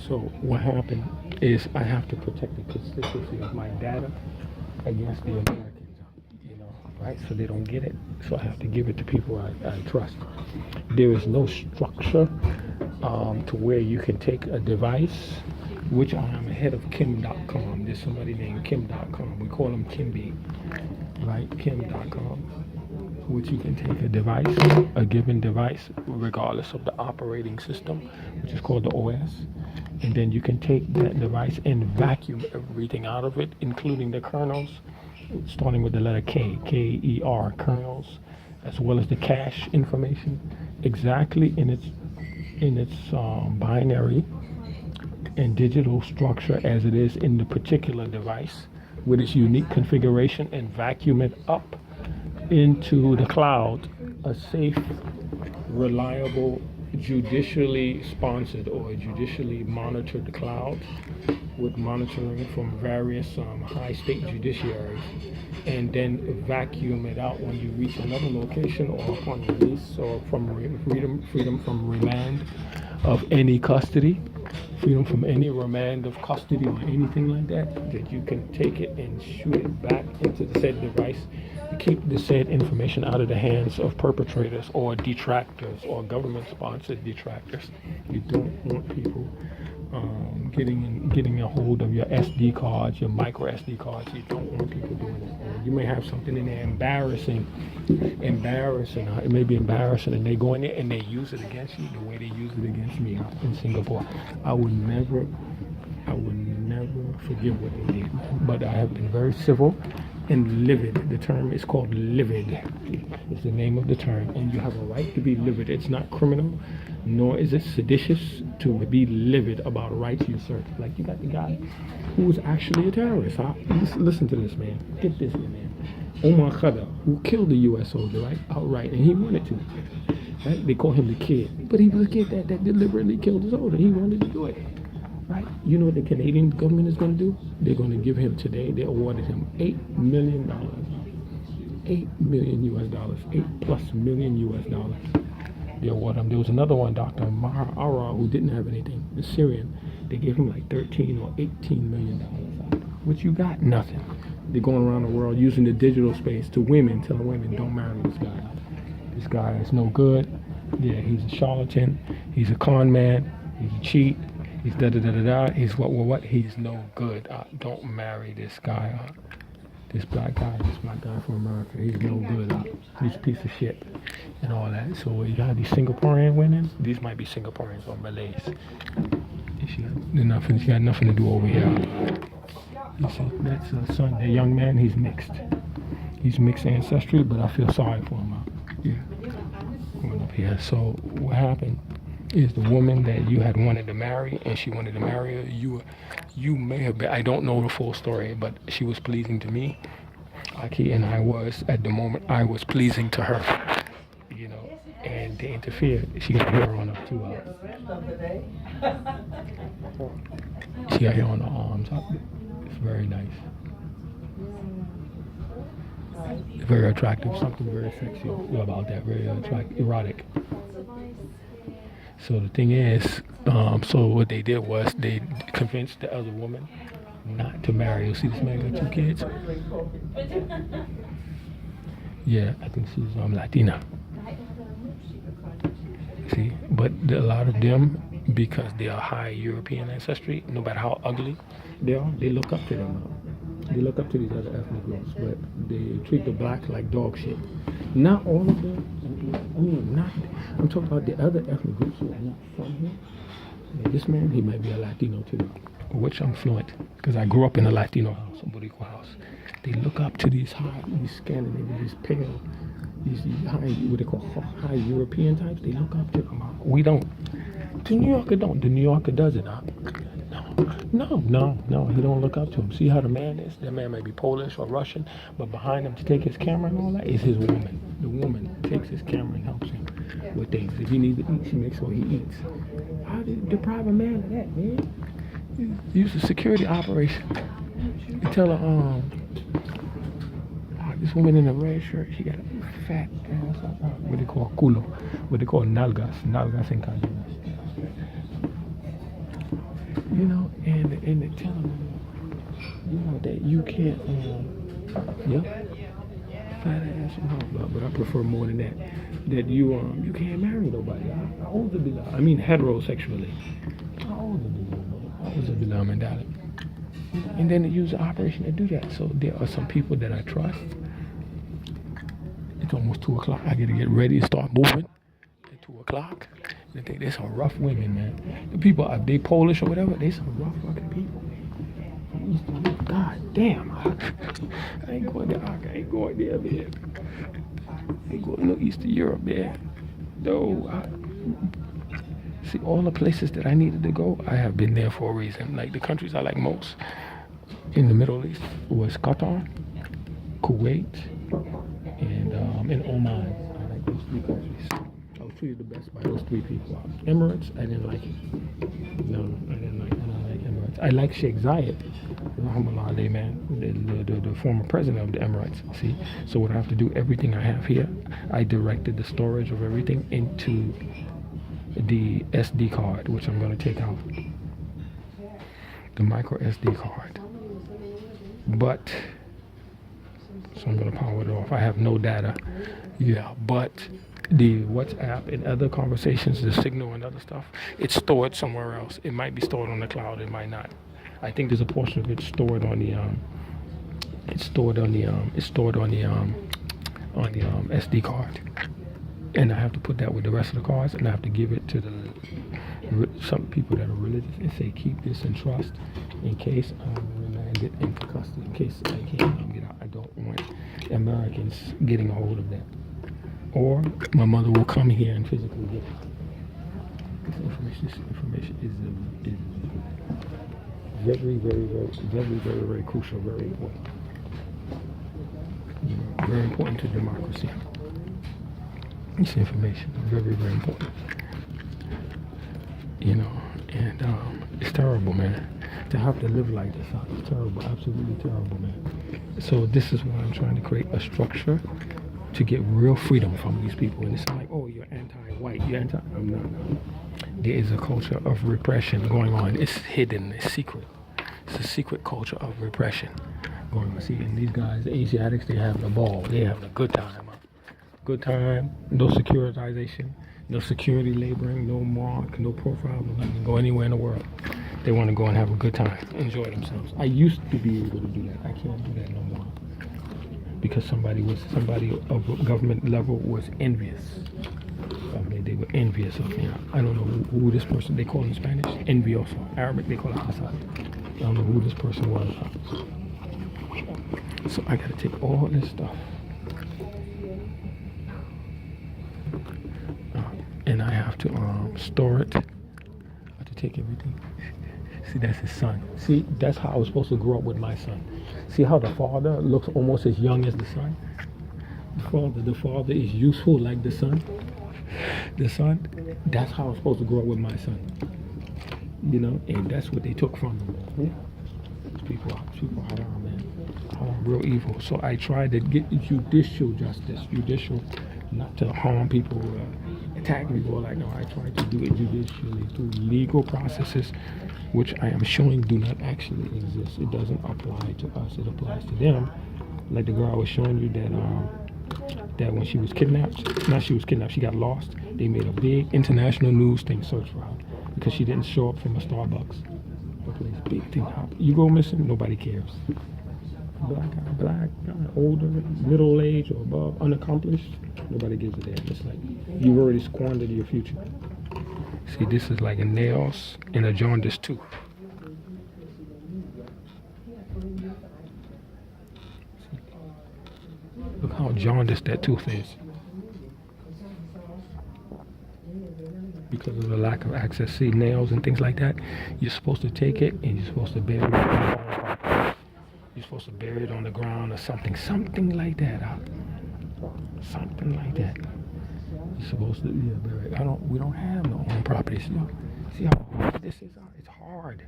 So what happened is I have to protect the consistency of my data against the Americans, right? So they don't get it. So I have to give it to people I trust. There is no structure to where you can take a device, which I am head of Kim.com. There's somebody named Kim.com. We call him Kimby, right? Kim.com, which you can take a device, a given device, regardless of the operating system, which is called the OS, and then you can take that device and vacuum everything out of it, including the kernels, starting with the letter K, K-E-R, kernels, as well as the cache information, exactly in its binary and digital structure as it is in the particular device, with its unique configuration, and vacuum it up into the cloud, a safe, reliable, judicially sponsored or judicially monitored cloud with monitoring from various high state judiciaries, and then vacuum it out when you reach another location or upon release or from freedom from remand of any custody, freedom from any remand of custody or anything like that, that you can take it and shoot it back into the said device to keep the said information out of the hands of perpetrators or detractors or government-sponsored detractors. You don't want people getting a hold of your SD cards, your micro SD cards. You don't want people doing it. You may have something in there embarrassing. It may be embarrassing, and they go in there and they use it against you the way they use it against me in Singapore. I would never forgive what they did. But I have been very civil and livid. The term is called livid. It's the name of the term, and you have a right to be livid. It's not criminal, nor is it seditious to be livid about rights usurped. Like you got the guy who was actually a terrorist. Huh? Listen to this, man. Get this, man. Omar Khadr, who killed the U.S. soldier, right, outright, and he wanted to. Right? They call him the kid, but he was a kid that deliberately killed his soldier. He wanted to do it. Right? You know what the Canadian government is going to do? They're going to give him today, they awarded him $8 million. $8 million US dollars. 8+ million US dollars. They awarded him. There was another one, Dr. Maher Ara, who didn't have anything, the Syrian. They gave him like 13 or 18 million dollars. Which you got? Nothing. They're going around the world using the digital space to women, telling women, don't marry this guy. This guy is no good. Yeah, he's a charlatan. He's a con man. He's a cheat. He's da-da-da-da-da. He's what? He's no good. Don't marry this guy. This black guy from America. He's no good. He's a piece of shit and all that. So you got these Singaporean women. These might be Singaporeans or Malays. She got nothing to do over here. You see, that's a son, the young man. He's mixed. He's mixed ancestry, but I feel sorry for him. Coming up here. So what happened is the woman that you had wanted to marry, and she wanted to marry her, you may have been, I don't know the full story, but she was pleasing to me, Aki, and at the moment, I was pleasing to her, and they interfered. She got hair on her too. She got hair on her arms. It's very nice. Very attractive, something very sexy about that, very attractive, erotic. So the thing is, so what they did was they convinced the other woman not to marry. You see this man got 2 kids? Yeah, I think she's Latina. See, but a lot of them, because they are high European ancestry, no matter how ugly they are, they look up to them. They look up to these other ethnic groups, but they treat the black like dog shit. Not all of them. I'm talking about the other ethnic groups who are not from here. And this man, he might be a Latino too, which I'm fluent, because I grew up in a Latino house, a Boricua house. They look up to these Scandinavian, these pale, these high, what they call high European types. They look up to them. We don't. The New Yorker don't. The New Yorker does it. No, he don't look up to him. See how the man is? That man may be Polish or Russian, but behind him to take his camera and all that is his woman. The woman takes his camera and helps him with things. If he needs to eat, she makes sure he eats. How do you deprive a man of that, man? Use a security operation. You tell her, this woman in a red shirt, she got a fat ass, what they call culo, what they call nalgas in Cayenne. you know, and they tell them, you know, that you can't, yeah, fat ass and all, but I prefer more than that. That you can't marry nobody. أعوذ بالله. I mean heterosexually. أعوذ بالله. أعوذ بالله من ذلك. And then they use the operation to do that. So there are some people that I trust. It's almost 2 o'clock. I gotta get ready to start moving at 2 o'clock. They think there's some rough women, man. The people, if they Polish or whatever, they some rough fucking people, man. God damn. I ain't going there. I ain't going there, man. I ain't going to Eastern Europe, man. No. See, all the places that I needed to go, I have been there for a reason. Like the countries I like most in the Middle East was Qatar, Kuwait, and Oman. I like those 3 countries. I was treated the best by those 3 people. Emirates, I didn't like it. No, I didn't like Emirates. I like Sheikh Zayed, Rahmatullah, man, the former president of the Emirates. See, so what I have to do, everything I have here, I directed the storage of everything into the SD card, which I'm going to take out. The micro SD card. But, so I'm going to power it off. I have no data. Yeah, but the WhatsApp and other conversations, the Signal and other stuff, it's stored somewhere else. It might be stored on the cloud, it might not. I think there's a portion of it stored on the SD card. And I have to put that with the rest of the cards, and I have to give it to some people that are religious and say, keep this in trust in case I'm remanded into custody, in case I can't get out. I don't want Americans getting a hold of that. Or my mother will come here and physically get it. This information is very, very, very, very, very, very crucial, very important. Very important to democracy. This information is very, very important. You know, and it's terrible, man. To have to live like this, it's terrible, absolutely terrible, man. So this is why I'm trying to create a structure to get real freedom from these people. And it's like, oh, you're anti-white, you're anti. I'm not. There is a culture of repression going on. It's hidden, it's secret. It's a secret culture of repression going on. See, and these guys, the Asiatics, they have the ball. They have a good time. Good time, no securitization, no security labeling, no mark, no profile, no nothing. Go anywhere in the world. They want to go and have a good time, enjoy themselves. I used to be able to do that. I can't do that no more. Because somebody of government level was envious of me. They were envious of me. I don't know who this person, they call in Spanish, envioso. Arabic, they call it hasad. I don't know who this person was. So I gotta take all this stuff. And I have to store it. I have to take everything. See, that's his son. See, that's how I was supposed to grow up with my son. See how the father looks almost as young as the son? The father is useful like the son. The son, that's how I was supposed to grow up with my son. You know, and that's what they took from him. Yeah. People haram, man. Haram, real evil. So I try to get judicial justice, not to harm people, attack people like no. I try to do it judicially through legal processes, which I am showing do not actually exist. It doesn't apply to us. It applies to them. Like the girl I was showing you that when she was kidnapped, she got lost. They made a big international news thing search for her because she didn't show up from a Starbucks. Big thing. You go missing, nobody cares. Black guy, older, middle age or above, unaccomplished, nobody gives a damn. It's like you've already squandered your future. See, this is like a nails and a jaundice tooth. Look how jaundiced that tooth is. Because of the lack of access. See, nails and things like that, you're supposed to take it and you're supposed to bury it. You're supposed to bury it on the ground or something like that. Something like that. You're supposed to bury it. We don't have no own properties. See how hard this is? It's hard.